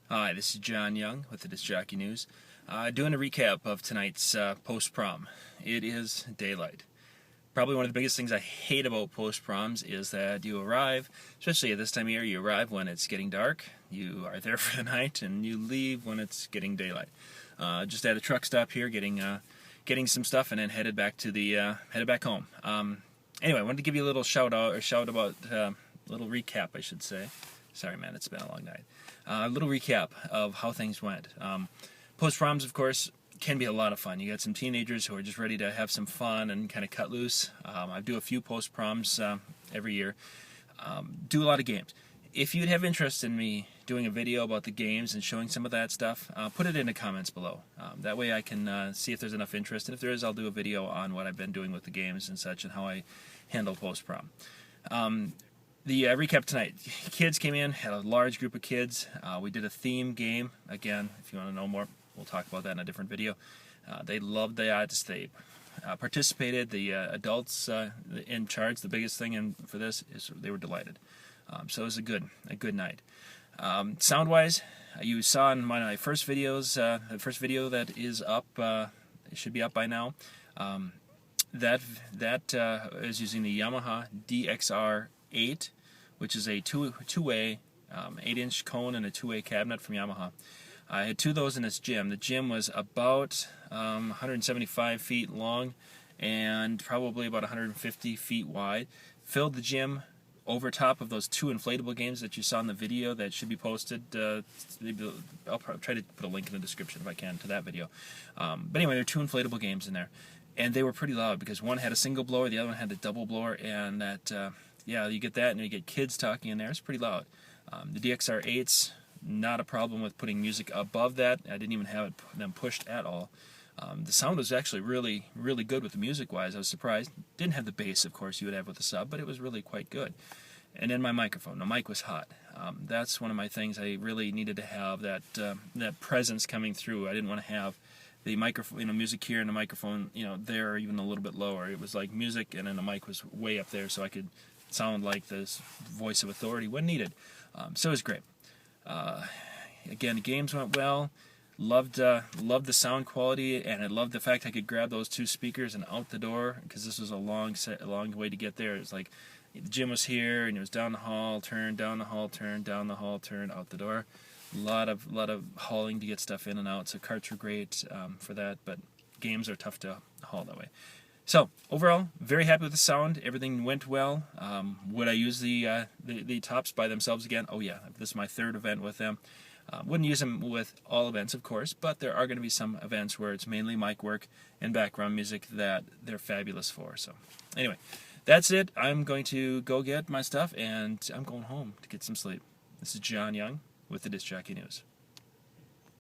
Hi, this is John Young with the Disc Jockey News. Doing a recap of tonight's post-prom. It is daylight. Probably one of the biggest things I hate about post-proms is that you arrive, especially at this time of year, you arrive when it's getting dark, you are there for the night, and you leave when it's getting daylight. Just at a truck stop here, getting some stuff, and then headed back home. Anyway, I wanted to give you a little little recap, I should say. Sorry, man, it's been a long night. A little recap of how things went. Post-proms, of course, can be a lot of fun. You got some teenagers who are just ready to have some fun and kind of cut loose. I do a few post-proms every year. Do a lot of games. If you'd have interest in me doing a video about the games and showing some of that stuff, put it in the comments below. That way I can see if there's enough interest, and if there is, I'll do a video on what I've been doing with the games and such and how I handle post-prom. The recap tonight. Kids came in, had a large group of kids. We did a theme game. Again, if you want to know more, we'll talk about that in a different video. They loved that. They participated. The adults in charge, the biggest thing for this is they were delighted. So it was a good night. Sound-wise, you saw in one of my first videos, the first video that is up, it should be up by now. That is using the Yamaha DXR8, which is a two-way 8-inch cone and a two-way cabinet from Yamaha. I had two of those in this gym. The gym was about 175 feet long and probably about 150 feet wide. Filled the gym over top of those two inflatable games that you saw in the video that should be posted. I'll try to put a link in the description if I can to that video. But anyway, there are two inflatable games in there. And they were pretty loud because one had a single blower, the other one had a double blower, and that, yeah, you get that and you get kids talking in there. It's pretty loud. The DXR8's not a problem with putting music above that. I didn't even have them pushed at all. The sound was actually really, really good with the music-wise. I was surprised. Didn't have the bass, of course, you would have with the sub, but it was really quite good. And then my microphone. The mic was hot. That's one of my things. I really needed to have that presence coming through. I didn't want to have the microphone, music here and the microphone, there, or even a little bit lower. It was like music, and then the mic was way up there, so I could sound like this voice of authority when needed. So it was great. Again, the games went well. Loved the sound quality, and I loved the fact I could grab those two speakers and out the door, because this was a long way to get there. It's like the gym was here, and it was down the hall, turn, down the hall, turn, down the hall, turn, out the door. A lot of hauling to get stuff in and out, so carts were great for that, but games are tough to haul that way. So overall, very happy with the sound. Everything went well. Would I use the tops by themselves again? Oh yeah, this is my third event with them. Wouldn't use them with all events, of course, but there are going to be some events where it's mainly mic work and background music that they're fabulous for. So anyway, that's it. I'm going to go get my stuff, and I'm going home to get some sleep. This is John Young with the Disc Jockey News.